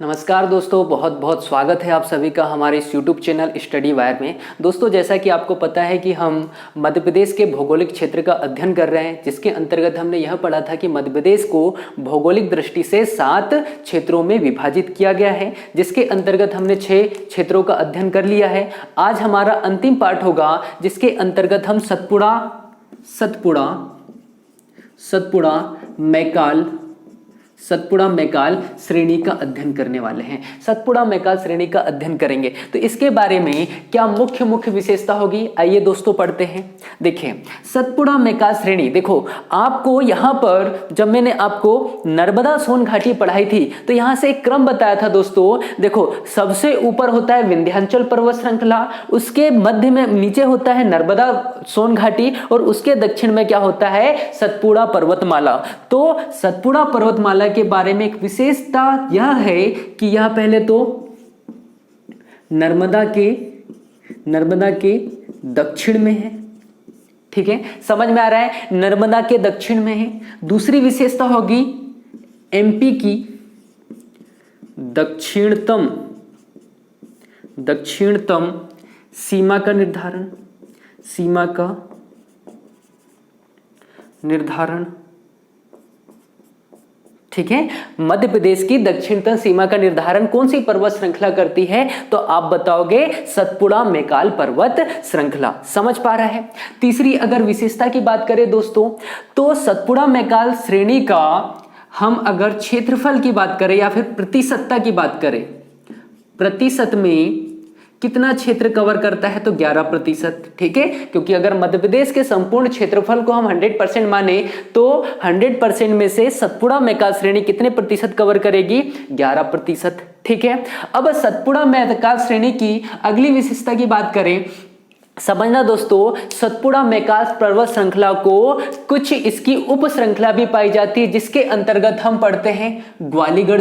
नमस्कार दोस्तों, बहुत बहुत स्वागत है आप सभी का हमारे इस YouTube चैनल स्टडी वायर में। दोस्तों, जैसा कि आपको पता है कि हम मध्य प्रदेश के भौगोलिक क्षेत्र का अध्ययन कर रहे हैं, जिसके अंतर्गत हमने यह पढ़ा था कि मध्य प्रदेश को भौगोलिक दृष्टि से 7 क्षेत्रों में विभाजित किया गया है, जिसके अंतर्गत हमने 6 क्षेत्रों का अध्ययन कर लिया है। आज हमारा अंतिम पार्ट होगा, जिसके अंतर्गत हम सतपुड़ा मैकाल श्रेणी का अध्ययन करने वाले हैं। सतपुड़ा मैकाल श्रेणी का अध्ययन करेंगे तो इसके बारे में क्या मुख्य विशेषता होगी, आइए दोस्तों पढ़ते हैं। देखिए, सतपुड़ा मैकाल श्रेणी, देखो आपको यहाँ पर जब मैंने आपको नर्मदा सोन घाटी पढ़ाई थी तो यहाँ से एक क्रम बताया था दोस्तों। देखो, सबसे ऊपर होता है विंध्याचल पर्वत श्रृंखला, उसके मध्य में नीचे होता है नर्मदा सोन घाटी और उसके दक्षिण में क्या होता है, सतपुड़ा पर्वतमाला। तो सतपुड़ा पर्वतमाला के बारे में एक विशेषता यह है कि यह पहले तो नर्मदा के दक्षिण में है। ठीक है, समझ में आ रहा है, नर्मदा के दक्षिण में है। दूसरी विशेषता होगी एमपी की दक्षिणतम सीमा का निर्धारण। ठीक है, मध्य प्रदेश की दक्षिणतम सीमा का निर्धारण कौन सी पर्वत श्रृंखला करती है, तो आप बताओगे सतपुड़ा मैकाल पर्वत श्रृंखला। समझ पा रहा है। तीसरी अगर विशेषता की बात करें दोस्तों, तो सतपुड़ा मैकाल श्रेणी का हम अगर क्षेत्रफल की बात करें या फिर प्रतिशतता की बात करें, प्रतिशत में कितना क्षेत्र कवर करता है, तो 11%। ठीक है, क्योंकि अगर मध्य प्रदेश के संपूर्ण क्षेत्रफल को हम 100% माने तो 100% में से सतपुड़ा मैकाल श्रेणी कितने प्रतिशत कवर करेगी, 11%। ठीक है, अब सतपुड़ा मैकाल श्रेणी की अगली विशेषता की बात करें, समझना दोस्तों, सतपुड़ा मैकाल पर्वत श्रृंखला को कुछ इसकी उप श्रृंखला भी पाई जाती है, जिसके अंतर्गत हम पढ़ते हैं ग्वालीगढ़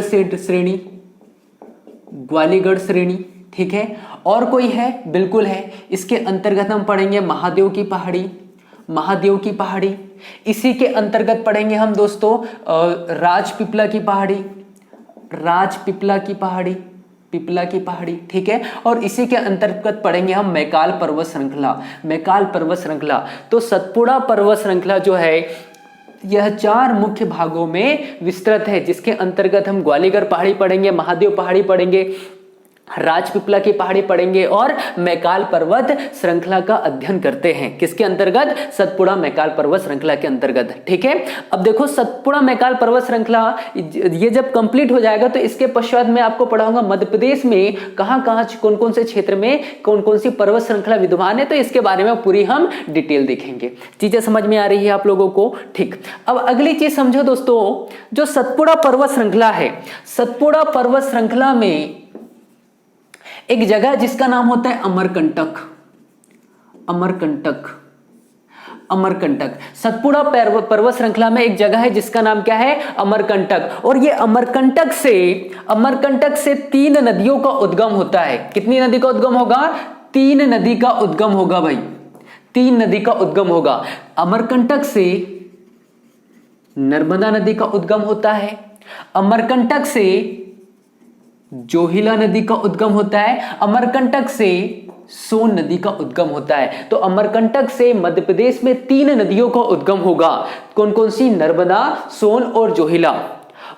श्रेणी। ठीक है, और कोई है, बिल्कुल है। इसके अंतर्गत हम पढ़ेंगे महादेव की पहाड़ी। इसी के अंतर्गत पढ़ेंगे हम दोस्तों राजपीपला की पहाड़ी। ठीक है, और इसी के अंतर्गत पढ़ेंगे हम मैकाल पर्वत श्रृंखला। तो सतपुड़ा पर्वत श्रृंखला जो है यह 4 मुख्य भागों में विस्तृत है, जिसके अंतर्गत हम ग्वालीगढ़ पहाड़ी पढ़ेंगे, महादेव पहाड़ी पढ़ेंगे, राजपीपला की पहाड़ी पढ़ेंगे और मैकाल पर्वत श्रृंखला का अध्ययन करते हैं। किसके अंतर्गत, सतपुड़ा मैकाल पर्वत श्रृंखला के अंतर्गत। ठीक है, अब देखो सतपुड़ा मैकाल पर्वत श्रृंखला ये जब कंप्लीट हो जाएगा तो इसके पश्चात मैं आपको पढ़ाऊंगा मध्य प्रदेश में कहां कौन से क्षेत्र में कौन सी पर्वत श्रृंखला विद्यमान है, तो इसके बारे में पूरी हम डिटेल देखेंगे। चीजें समझ में आ रही है आप लोगों को। ठीक, अब अगली चीज समझो दोस्तों, जो सतपुड़ा पर्वत श्रृंखला है, सतपुड़ा पर्वत श्रृंखला में एक जगह जिसका नाम होता है अमरकंटक। सतपुड़ा पर्वत श्रृंखला में एक जगह है जिसका नाम क्या है, अमरकंटक। और ये अमरकंटक से 3 नदियों का उद्गम होता है। कितनी नदी का उद्गम होगा, 3 नदी का उद्गम होगा भाई, 3 नदी का उद्गम होगा। अमरकंटक से नर्मदा नदी का उद्गम होता है, अमरकंटक से जोहिला नदी का उद्गम होता है, अमरकंटक से सोन नदी का उद्गम होता है। तो अमरकंटक से मध्य प्रदेश में 3 नदियों का उद्गम होगा। कौन सी, नर्मदा, सोन और जोहिला।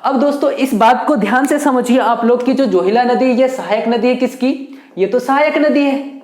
अब दोस्तों इस बात को ध्यान से समझिए आप लोग की जो जोहिला नदी ये सहायक नदी है किसकी, ये तो सहायक नदी है।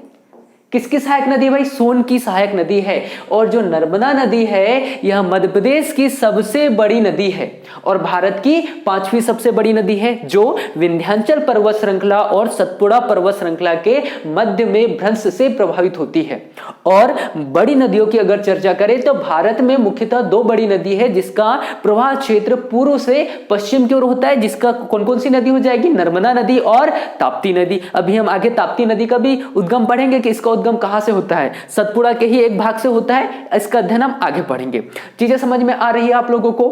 किसकी सहायक नदी भाई, सोन की सहायक नदी है। और जो नर्मदा नदी है यह मध्य प्रदेश की सबसे बड़ी नदी है और भारत की 5वीं सबसे बड़ी नदी है, जो विंध्याचल पर्वत श्रृंखला और सतपुड़ा पर्वत श्रृंखला के मध्य में भ्रंश से प्रभावित होती है। और बड़ी नदियों की अगर चर्चा करें तो भारत में मुख्यतः 2 बड़ी नदी है, जिसका प्रवाह क्षेत्र पूर्व से पश्चिम की ओर होता है। जिसका कौन सी नदी हो जाएगी, नर्मदा नदी और ताप्ती नदी। अभी हम आगे ताप्ती नदी का भी उद्गम पढ़ेंगे कि इसका उद्गम कहां से होता है, सतपुड़ा के ही एक भाग से होता है। इसका अध्ययन हम आगे पढ़ेंगे। चीजें समझ में आ रही है आप लोगों को,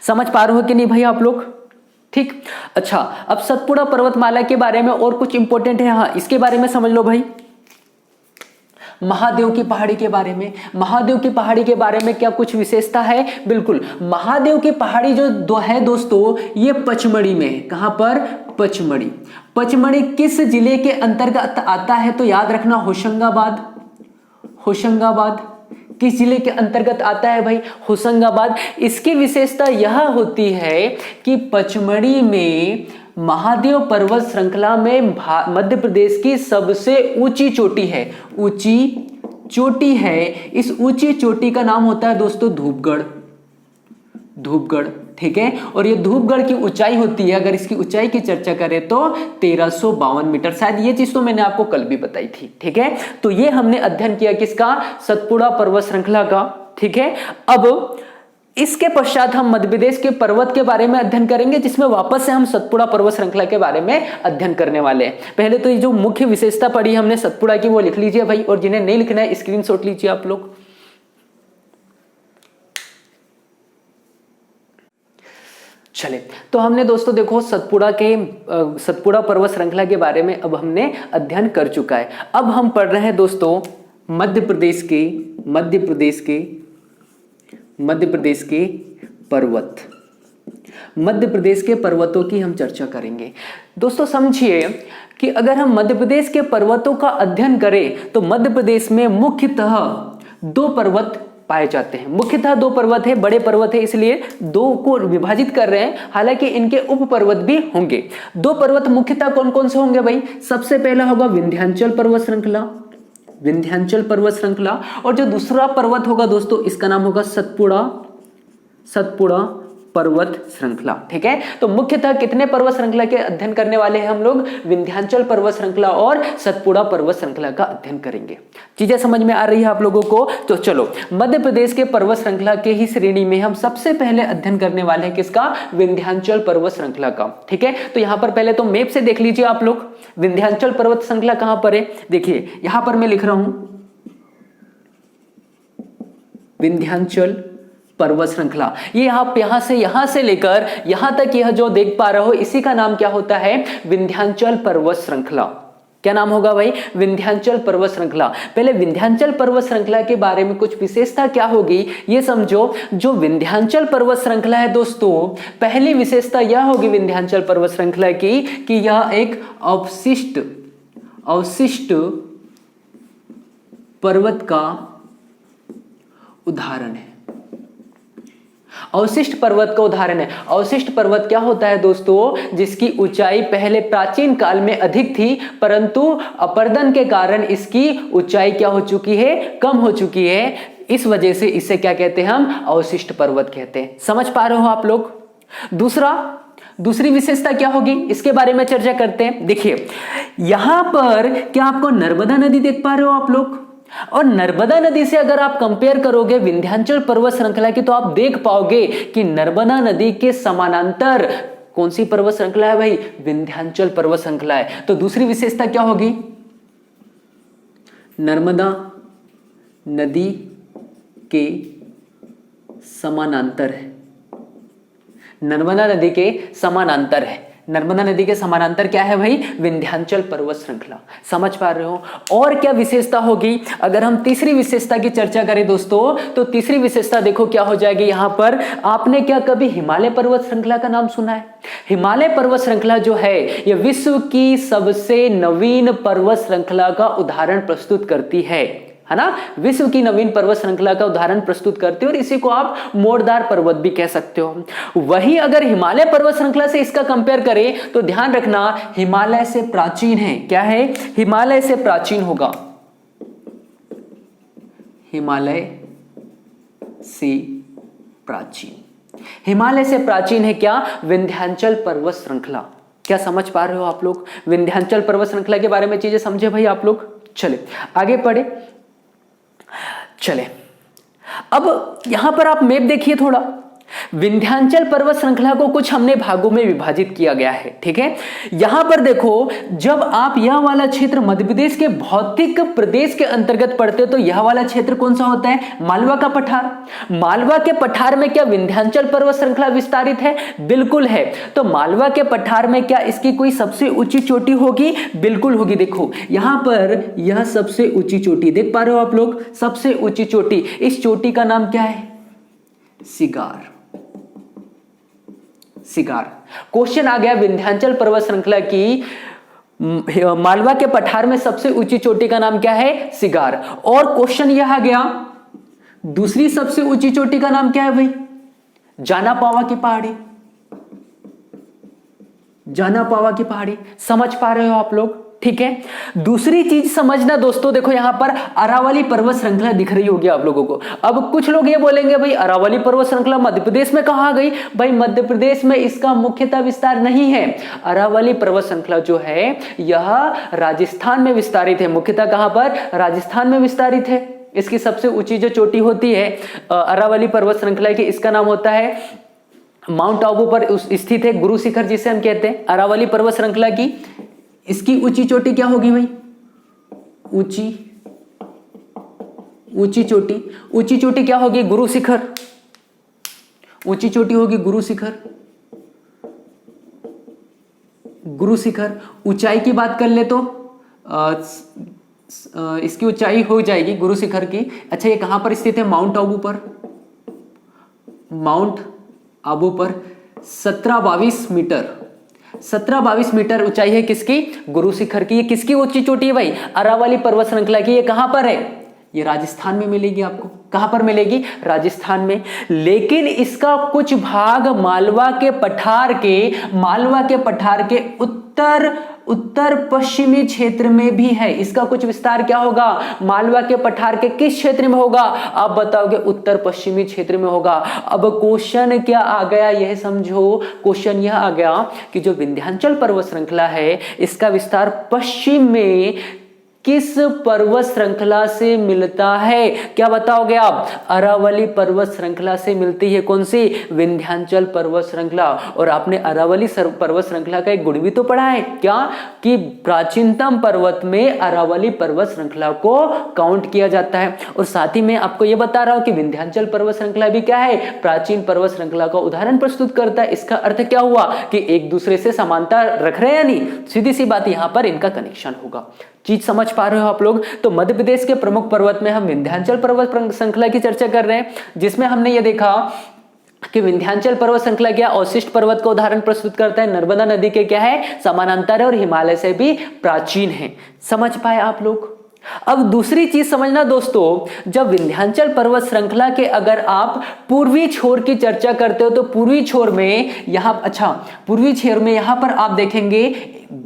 समझ पा रहे हो कि नहीं भाई आप लोग। ठीक, अच्छा, अब सतपुड़ा पर्वतमाला के बारे में और कुछ इंपॉर्टेंट है, हाँ इसके बारे में समझ लो भाई। महादेव की पहाड़ी के बारे में, महादेव की पहाड़ी के बारे में क्या कुछ विशेषता है? बिल्कुल, महादेव की पहाड़ी जो है दोस्तों, ये पचमढ़ी में है। कहां पर? पचमढ़ी। पचमढ़ी किस जिले के अंतर्गत आता है? तो याद रखना, होशंगाबाद। होशंगाबाद किस जिले के अंतर्गत आता है भाई? होशंगाबाद। इसकी विशेषता यह होती है कि पचमढ़ी में महादेव पर्वत श्रृंखला में मध्य प्रदेश की सबसे ऊंची चोटी है, ऊंची चोटी है। इस ऊंची चोटी का नाम होता है दोस्तों धूपगढ़। धूपगढ़, ठीक है। और ये धूपगढ़ की ऊंचाई होती है, अगर इसकी ऊंचाई की चर्चा करें तो 1352 मीटर। शायद ये चीज तो मैंने आपको कल भी बताई थी, ठीक है। तो ये हमने अध्ययन किया किसका? सतपुड़ा पर्वत श्रृंखला का, ठीक है। अब इसके पश्चात हम मध्य प्रदेश के पर्वत के बारे में अध्ययन करेंगे, जिसमें वापस से हम सतपुड़ा पर्वत श्रृंखला के बारे में अध्ययन करने वाले हैं। पहले तो ये जो मुख्य विशेषता पढ़ी हमने सतपुड़ा की, वो लिख लीजिए भाई, और जिन्हें नहीं लिखना है स्क्रीनशॉट लीजिए आप लोग। चले, तो हमने दोस्तों देखो सतपुड़ा पर्वत श्रृंखला के बारे में अब हमने अध्ययन कर चुका है। अब हम पढ़ रहे हैं दोस्तों मध्य प्रदेश के पर्वत। मध्य प्रदेश के पर्वतों की हम चर्चा करेंगे। दोस्तों समझिए कि अगर हम मध्य प्रदेश के पर्वतों का अध्ययन करें तो मध्य प्रदेश में मुख्यतः 2 पर्वत पाए जाते हैं। मुख्यतः 2 पर्वत है, बड़े पर्वत है, इसलिए 2 को विभाजित कर रहे हैं, हालांकि इनके उप पर्वत भी होंगे। 2 पर्वत मुख्यतः कौन कौन से होंगे भाई? सबसे पहला होगा विंध्याचल पर्वत श्रृंखला, विंध्याचल पर्वत श्रृंखला। और जो दूसरा पर्वत होगा दोस्तों, इसका नाम होगा सतपुड़ा पर्वत श्रृंखला, ठीक है। तो मुख्यतः कितने पर्वत श्रृंखला के अध्ययन करने वाले हैं हम लोग? विंध्याचल पर्वत श्रृंखला और सतपुड़ा पर्वत श्रृंखला का अध्ययन करेंगे। चीजें समझ में आ रही है आप लोगों को? तो चलो, मध्य प्रदेश के पर्वत श्रृंखला के ही श्रेणी में हम सबसे पहले अध्ययन करने वाले हैं किसका? विंध्याचल पर्वत श्रृंखला का, ठीक है। तो यहां पर पहले तो मैप से देख लीजिए आप लोग, विंध्याचल पर्वत श्रृंखला कहां पर है? देखिए यहां पर मैं लिख रहा हूं विंध्याचल पर्वत श्रृंखला। ये आप यहां से लेकर यहां तक यह जो देख पा रहे हो, इसी का नाम क्या होता है? विंध्याचल पर्वत श्रृंखला। क्या नाम होगा भाई? विंध्याचल पर्वत श्रृंखला। पहले विंध्याचल पर्वत श्रृंखला के बारे में कुछ विशेषता क्या होगी ये समझो। जो विंध्याचल पर्वत श्रृंखला है दोस्तों, पहली विशेषता यह होगी विंध्याचल पर्वत श्रृंखला की कि यह एक अवशिष्ट पर्वत का उदाहरण है। अवशिष्ट पर्वत का उदाहरण है। अवशिष्ट पर्वत क्या होता है दोस्तों? जिसकी ऊंचाई पहले प्राचीन काल में अधिक थी, परंतु अपरदन के कारण इसकी ऊंचाई क्या हो चुकी है? कम हो चुकी है। इस वजह से इसे क्या कहते हैं हम? अवशिष्ट पर्वत कहते हैं। समझ पा रहे हो आप लोग? दूसरी विशेषता क्या होगी, इसके बारे में चर्चा करते हैं। देखिए यहां पर क्या आपको नर्मदा नदी देख पा रहे हो आप लोग? और नर्मदा नदी से अगर आप कंपेयर करोगे विंध्याचल पर्वत श्रृंखला की, तो आप देख पाओगे कि नर्मदा नदी के समानांतर कौन सी पर्वत श्रृंखला है भाई? विंध्याचल पर्वत श्रृंखला है। तो दूसरी विशेषता क्या होगी? नर्मदा नदी के समानांतर है। नर्मदा नदी के समानांतर है। नर्मदा नदी के समानांतर क्या है भाई? विंध्याचल पर्वत श्रृंखला। समझ पा रहे हो? और क्या विशेषता होगी? अगर हम तीसरी विशेषता की चर्चा करें दोस्तों, तो तीसरी विशेषता देखो क्या हो जाएगी यहां पर। आपने क्या कभी हिमालय पर्वत श्रृंखला का नाम सुना है? हिमालय पर्वत श्रृंखला जो है यह विश्व की सबसे नवीन पर्वत श्रृंखला का उदाहरण प्रस्तुत करती है ना। विश्व की नवीन पर्वत श्रृंखला का उदाहरण प्रस्तुत करते हो, और इसी को आप मोड़दार पर्वत भी कह सकते हो। वहीं अगर हिमालय पर्वत श्रृंखला से इसका कंपेयर करें तो ध्यान रखना हिमालय से प्राचीन है। क्या है? हिमालय से प्राचीन होगा। हिमालय से प्राचीन है क्या? विंध्याचल पर्वत श्रृंखला। क्या समझ पा रहे हो आप लोग? विंध्याचल पर्वत श्रृंखला के बारे में चीजें समझे भाई आप लोग? चले आगे पढ़े। चले अब यहां पर आप मैप देखिए थोड़ा। विंध्याचल पर्वत श्रृंखला को कुछ हमने भागों में विभाजित किया गया है, ठीक है। यहां पर देखो, जब आप यह वाला क्षेत्र मध्य प्रदेश के भौतिक प्रदेश के अंतर्गत पड़ते हो तो यह वाला क्षेत्र कौन सा होता है? मालवा का पठार। मालवा के पठार में क्या विंध्याचल पर्वत श्रृंखला विस्तारित है? बिल्कुल है। तो मालवा के पठार में क्या इसकी कोई सबसे ऊंची चोटी होगी? बिल्कुल होगी। देखो यहां पर यह सबसे ऊंची चोटी देख पा रहे हो आप लोग, सबसे ऊंची चोटी। इस चोटी का नाम क्या है? सिगार। सिगार। क्वेश्चन आ गया विंध्याचल पर्वत श्रृंखला की मालवा के पठार में सबसे ऊंची चोटी का नाम क्या है? सिगार। और क्वेश्चन यह आ गया दूसरी सबसे ऊंची चोटी का नाम क्या है भाई? जाना पावा की पहाड़ी। जाना पावा की पहाड़ी। समझ पा रहे हो आप लोग? ठीक है। दूसरी चीज समझना दोस्तों, देखो यहां पर अरावली पर्वत श्रृंखला दिख रही होगी आप लोगों को। अब कुछ लोग ये बोलेंगे भाई अरावली पर्वत श्रृंखला मध्य प्रदेश में कहां गई? भाई मध्य प्रदेश में इसका मुख्यतः विस्तार नहीं है। अरावली पर्वत श्रृंखला जो है यह राजस्थान में विस्तारित है। मुख्यतः कहां पर? राजस्थान में विस्तारित है। इसकी सबसे ऊंची जो चोटी होती है अरावली पर्वत श्रृंखला की, इसका नाम होता है माउंट आबू पर स्थित है गुरु शिखर जिसे हम कहते हैं। अरावली पर्वत श्रृंखला की इसकी ऊंची चोटी क्या होगी भाई? ऊंची चोटी। ऊंची चोटी क्या होगी? गुरु शिखर। ऊंची चोटी होगी गुरु शिखर। गुरु शिखर। ऊंचाई की बात कर ले तो इसकी ऊंचाई हो जाएगी गुरु शिखर की। अच्छा ये कहां पर स्थित है? माउंट आबू पर। माउंट आबू पर 17-22 मीटर। 17-22 मीटर ऊंचाई है किसकी? गुरु शिखर की। ये किसकी ऊंची चोटी है भाई? अरावली पर्वत श्रृंखला की। ये कहां पर है? ये राजस्थान में मिलेगी आपको। कहां पर मिलेगी? राजस्थान में। लेकिन इसका कुछ भाग मालवा के पठार के उत्तर पश्चिमी क्षेत्र में भी है। इसका कुछ विस्तार क्या होगा? मालवा के पठार के किस क्षेत्र में होगा? आप बताओगे उत्तर पश्चिमी क्षेत्र में होगा। अब क्वेश्चन क्या आ गया यह समझो। क्वेश्चन यह आ गया कि जो विंध्याचल पर्वत श्रृंखला है इसका विस्तार पश्चिम में किस पर्वत श्रृंखला से मिलता है? क्या बताओगे आप? अरावली पर्वत श्रृंखला से मिलती है। कौन सी? विंध्याचल पर्वत श्रृंखला। और आपने अरावली पर्वत श्रृंखला का एक गुण भी तो पढ़ा है, क्या? कि प्राचीनतम पर्वत में अरावली पर्वत श्रृंखला को काउंट किया जाता है। और साथ ही मैं आपको यह बता रहा हूं कि विंध्याचल पर्वत श्रृंखला भी क्या है? प्राचीन पर्वत श्रृंखला का उदाहरण प्रस्तुत करता है। इसका अर्थ क्या हुआ कि एक दूसरे से समानता रख रहे हैं या नहीं? सीधी सी बात, यहां पर इनका कनेक्शन होगा। चीज समझ पा रहे हो आप लोग? तो मध्य प्रदेश के प्रमुख पर्वत में हम विंध्याचल पर्वत श्रृंखला की चर्चा कर रहे हैं, जिसमें हमने ये देखा कि विंध्याचल पर्वत श्रृंखला क्या? अवशिष्ट पर्वत का उदाहरण प्रस्तुत करता है। नर्मदा नदी के क्या है? समानांतर है और हिमालय से भी प्राचीन है। समझ पाए आप लोग? अब दूसरी चीज समझना दोस्तों, जब विंध्याचल पर्वत श्रृंखला के अगर आप पूर्वी छोर की चर्चा करते हो तो पूर्वी छोर में यहां पर आप देखेंगे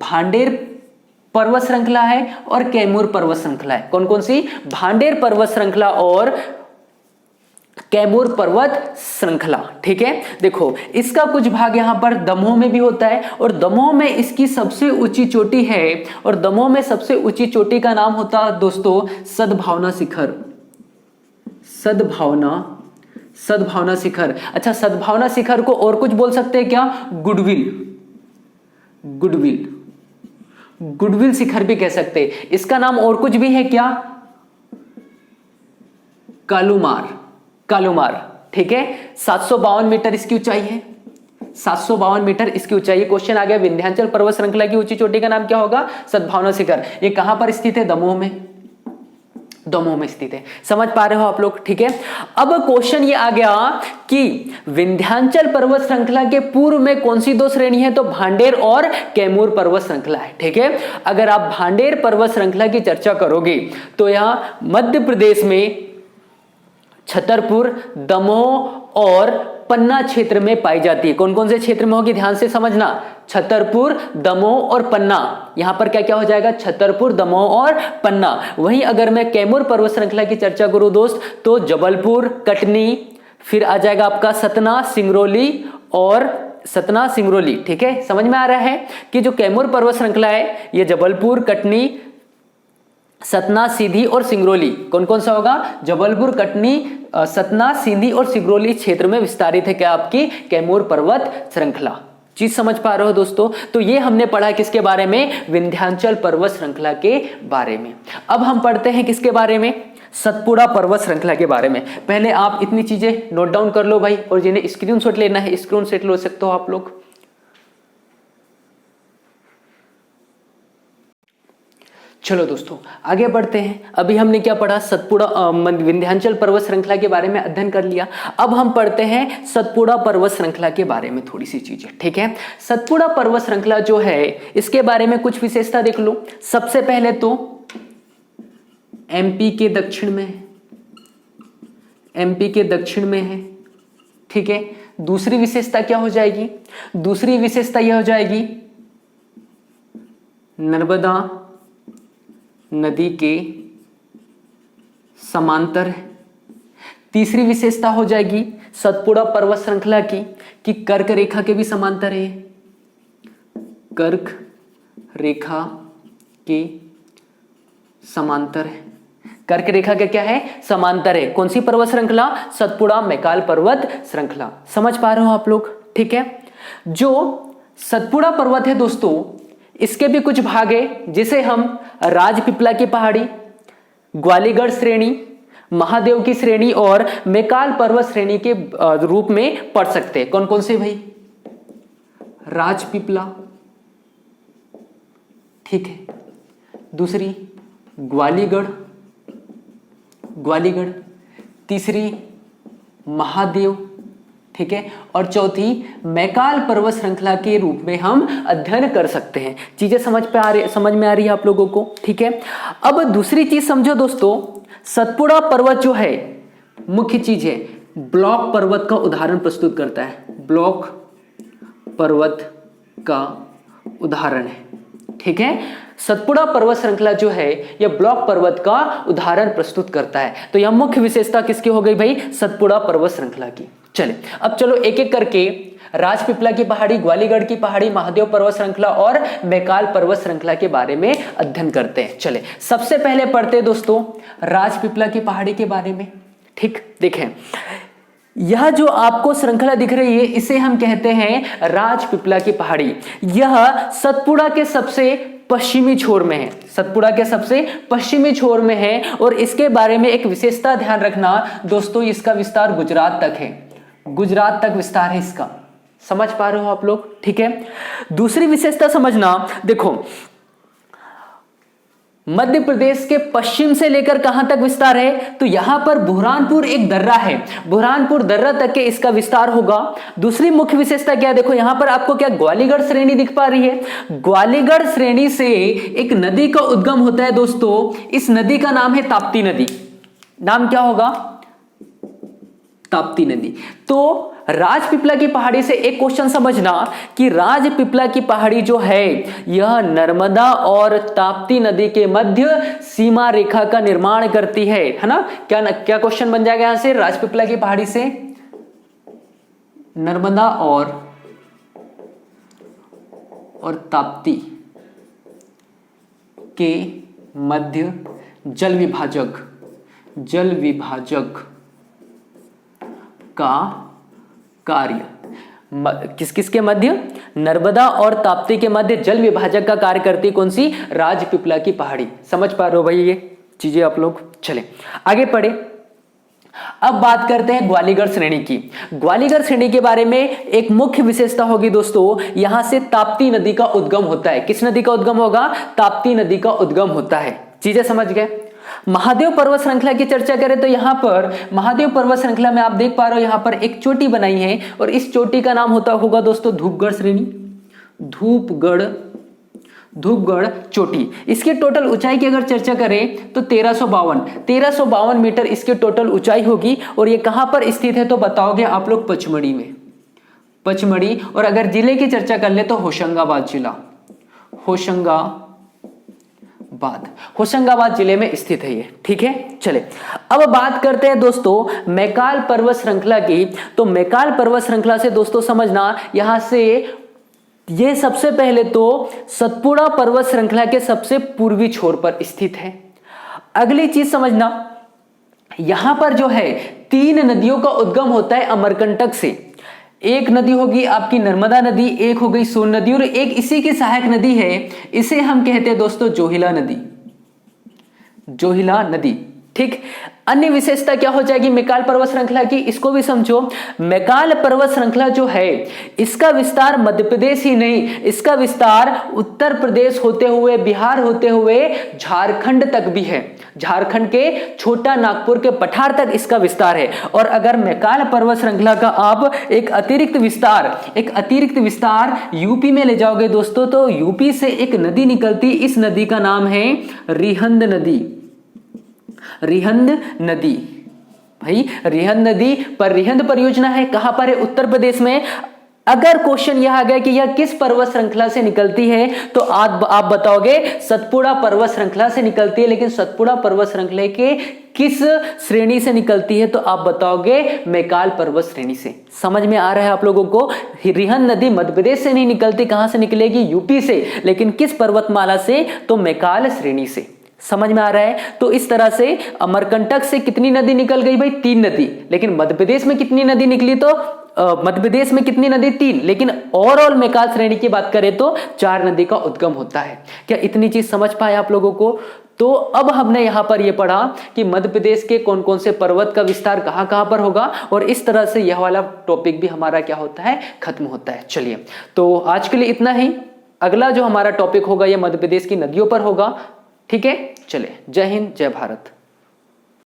भांडेर पर्वत श्रृंखला है और कैमूर पर्वत श्रृंखला है। कौन कौन सी? भांडेर पर्वत श्रृंखला और कैमूर पर्वत श्रृंखला। ठीक है। देखो इसका कुछ भाग यहां पर दमोह में भी होता है और दमोह में इसकी सबसे ऊंची चोटी है और दमोह में सबसे ऊंची चोटी का नाम होता है दोस्तों सद्भावना शिखर। सद्भावना शिखर। अच्छा, सद्भावना शिखर को और कुछ बोल सकते हैं क्या? गुडविल शिखर भी कह सकते हैं। इसका नाम और कुछ भी है क्या? कालूमार। ठीक है। 752 मीटर इसकी ऊंचाई है। 752 मीटर इसकी ऊंचाई है। क्वेश्चन आ गया विंध्याचल पर्वत श्रृंखला की ऊंची चोटी का नाम क्या होगा? सद्भावना शिखर। ये कहां पर स्थित है? दमोह में स्थित है। समझ पा रहे हो आप लोग? ठीक है। अब क्वेश्चन ये आ गया कि विंध्याचल पर्वत श्रृंखला के पूर्व में कौन सी दो श्रेणी है? तो भांडेर और कैमूर पर्वत श्रृंखला है। ठीक है। अगर आप भांडेर पर्वत श्रृंखला की चर्चा करोगे तो यहां मध्य प्रदेश में छतरपुर, दमोह और पन्ना क्षेत्र में पाई जाती है। कौन कौन से क्षेत्र में होगी? ध्यान से समझना। छतरपुर, दमोह और पन्ना। यहां पर क्या क्या हो जाएगा? छतरपुर, दमोह और पन्ना। वहीं अगर मैं कैमूर पर्वत श्रृंखला की चर्चा करूं दोस्त तो जबलपुर, कटनी, फिर आ जाएगा आपका सतना, सिंगरौली। ठीक है। समझ में आ रहा है कि जो कैमूर पर्वत श्रृंखला है ये जबलपुर, कटनी, सतना, सीधी और सिंगरौली। कौन कौन सा होगा? जबलपुर, कटनी, सतना, सीधी और सिंगरौली क्षेत्र में विस्तारित है क्या? आपकी कैमूर पर्वत श्रृंखला। चीज समझ पा रहे हो दोस्तों? तो ये हमने पढ़ा किसके बारे में? विंध्याचल पर्वत श्रृंखला के बारे में। अब हम पढ़ते हैं किसके बारे में? सतपुड़ा पर्वत श्रृंखला के बारे में। पहले आप इतनी चीजें नोट डाउन कर लो भाई, और जिन्हें स्क्रीनशॉट लेना है स्क्रीनशॉट ले सकते हो आप लोग। चलो दोस्तों आगे बढ़ते हैं। अभी हमने क्या पढ़ा? सतपुड़ा विंध्याचल पर्वत श्रृंखला के बारे में अध्ययन कर लिया। अब हम पढ़ते हैं सतपुड़ा पर्वत श्रृंखला के बारे में थोड़ी सी चीजें, ठीक है? सतपुड़ा पर्वत श्रृंखला जो है इसके बारे में कुछ विशेषता देख लो। सबसे पहले तो एमपी के दक्षिण में है, एमपी के दक्षिण में है, ठीक है? दूसरी विशेषता क्या हो जाएगी? दूसरी विशेषता यह हो जाएगी नर्मदा नदी के समांतर है। तीसरी विशेषता हो जाएगी सतपुड़ा पर्वत श्रृंखला की कि कर्क रेखा के भी समांतर है, कर्क रेखा के समांतर है। कर्क रेखा के क्या है? समांतर है। कौन सी पर्वत श्रृंखला? सतपुड़ा मैकाल पर्वत श्रृंखला। समझ पा रहे हो आप लोग? ठीक है। जो सतपुड़ा पर्वत है दोस्तों, इसके भी कुछ भाग है जिसे हम राजपीपला की पहाड़ी, ग्वालीगढ़ श्रेणी, महादेव की श्रेणी और मैकाल पर्वत श्रेणी के रूप में पढ़ सकते हैं। कौन कौन से भाई? राजपीपला, ठीक है। दूसरी ग्वालीगढ़, ग्वालीगढ़। तीसरी महादेव, ठीक है। और चौथी मैकाल पर्वत श्रृंखला के रूप में हम अध्ययन कर सकते हैं। चीजें समझ में आ रही है आप लोगों को? ठीक है। अब दूसरी चीज समझो दोस्तों, सतपुड़ा पर्वत जो है मुख्य चीज है, ब्लॉक पर्वत का उदाहरण प्रस्तुत करता है। ब्लॉक पर्वत का उदाहरण है, ठीक है। सतपुड़ा पर्वत श्रृंखला जो है यह ब्लॉक पर्वत का उदाहरण प्रस्तुत करता है। तो यह मुख्य विशेषता किसकी हो गई भाई? सतपुड़ा पर्वत श्रृंखला की। चले अब चलो एक एक करके राजपीपला की पहाड़ी, ग्वालीगढ़ की पहाड़ी, महादेव पर्वत श्रृंखला और मैकाल पर्वत श्रृंखला के बारे में अध्ययन करते हैं। चले सबसे पहले पढ़ते हैं दोस्तों राजपीपला की पहाड़ी के बारे में। ठीक, देखें यह जो आपको श्रृंखला दिख रही है इसे हम कहते हैं राजपीपला की पहाड़ी। यह सतपुड़ा के सबसे पश्चिमी छोर में है, सतपुड़ा के सबसे पश्चिमी छोर में है। और इसके बारे में एक विशेषता ध्यान रखना दोस्तों, इसका विस्तार गुजरात तक है, गुजरात तक विस्तार है इसका। समझ पा रहे हो आप लोग? ठीक है। दूसरी विशेषता समझना, देखो मध्य प्रदेश के पश्चिम से लेकर कहां तक विस्तार है? तो यहां पर बुरहानपुर एक दर्रा है, बुरहानपुर दर्रा तक के इसका विस्तार होगा। दूसरी मुख्य विशेषता क्या? देखो यहां पर आपको क्या ग्वालीगढ़ श्रेणी दिख पा रही है? ग्वालीगढ़ श्रेणी से एक नदी का उद्गम होता है दोस्तों, इस नदी का नाम है ताप्ती नदी। नाम क्या होगा? ताप्ती नदी। तो राजपीपला की पहाड़ी से एक क्वेश्चन समझना कि राजपीपला की पहाड़ी जो है यह नर्मदा और ताप्ती नदी के मध्य सीमा रेखा का निर्माण करती है ना? क्या क्वेश्चन बन जाएगा यहां से? राजपीपला की पहाड़ी से नर्मदा और ताप्ती के मध्य जल विभाजक का कार्य, किस किस के मध्य? नर्मदा और ताप्ती के मध्य जल विभाजक का कार्य करती कौन सी? राजपीपला की पहाड़ी। समझ पा रहे हो भाई ये चीजें आप लोग? चले आगे पढ़े। अब बात करते हैं ग्वालीगढ़ श्रेणी की। ग्वालीगढ़ श्रेणी के बारे में एक मुख्य विशेषता होगी दोस्तों, यहां से ताप्ती नदी का उद्गम होता है। किस नदी का उद्गम होगा? ताप्ती नदी का उद्गम होता है। चीजें समझ गए? महादेव पर्वत श्रृंखला की चर्चा करें तो यहां पर महादेव पर्वत श्रृंखला में आप देख पा रहे हो यहां पर एक चोटी बनाई है और इस चोटी का नाम होगा दोस्तों धूपगढ़ श्रेणी, धूपगढ़ चोटी। इसकी टोटल ऊंचाई की अगर चर्चा करें तो 1352 मीटर इसकी टोटल ऊंचाई होगी। और ये कहां पर स्थित है तो बताओगे आप लोग? पचमढ़ी में, पचमढ़ी। और अगर जिले की चर्चा कर ले तो होशंगाबाद जिला, होशंगाबाद जिले में स्थित है ये। ठीक है। चले अब बात करते हैं दोस्तों मैकाल पर्वत श्रृंखला की। तो मैकाल पर्वत श्रृंखला से दोस्तों समझना, यहां से ये सबसे पहले तो सतपुड़ा पर्वत श्रृंखला के सबसे पूर्वी छोर पर स्थित है। अगली चीज समझना, यहां पर जो है 3 नदियों का उद्गम होता है अमरकंटक से। एक नदी होगी आपकी नर्मदा नदी, एक हो गई सोन नदी और एक इसी की सहायक नदी है, इसे हम कहते हैं दोस्तों जोहिला नदी, जोहिला नदी। ठीक, अन्य विशेषता क्या हो जाएगी मैकाल पर्वत श्रृंखला की, इसको भी समझो। मैकाल पर्वत श्रृंखला जो है इसका विस्तार मध्य प्रदेश ही नहीं, इसका विस्तार उत्तर प्रदेश होते हुए, बिहार होते हुए झारखंड तक भी है। झारखंड के छोटा नागपुर के पठार तक इसका विस्तार है। और अगर मैकाल पर्वत श्रृंखला का आप एक अतिरिक्त विस्तार यूपी में ले जाओगे दोस्तों, तो यूपी से एक नदी निकलती, इस नदी का नाम है रिहंद नदी। रिहंद नदी, भाई रिहंद नदी पर रिहंद परियोजना है, कहां पर है, उत्तर प्रदेश में। अगर क्वेश्चन यह आ गया कि यह किस पर्वत श्रृंखला से निकलती है, तो आप बताओगे सतपुड़ा पर्वत श्रृंखला से निकलती है। लेकिन सतपुड़ा पर्वत श्रृंखला के किस श्रेणी से निकलती है, तो आप बताओगे मैकाल पर्वत श्रेणी से। समझ में आ रहा है आप लोगों को, रिहंद नदी मध्य प्रदेश से नहीं निकलती, कहां से निकलेगी, यूपी से। लेकिन किस पर्वतमाला से, तो मैकाल श्रेणी से। समझ में आ रहा है। तो इस तरह से अमरकंटक से कितनी नदी निकल गई भाई, 3 नदी। लेकिन मध्य प्रदेश में कितनी नदी निकली, तो मध्य प्रदेश में कितनी नदी, 3। लेकिन ओवरऑल मैकाल श्रेणी की बात करें तो 4 नदी का उद्गम होता है। क्या इतनी चीज समझ पाए आप लोगों को? तो अब हमने यहां पर यह पढ़ा कि मध्य प्रदेश के कौन कौन से पर्वत का विस्तार कहां कहां पर होगा, और इस तरह से यह वाला टॉपिक भी हमारा क्या होता है, खत्म होता है। चलिए, तो आज के लिए इतना ही। अगला जो हमारा टॉपिक होगा यह मध्य प्रदेश की नदियों पर होगा। ठीक है, चले, जय हिंद, जय भारत।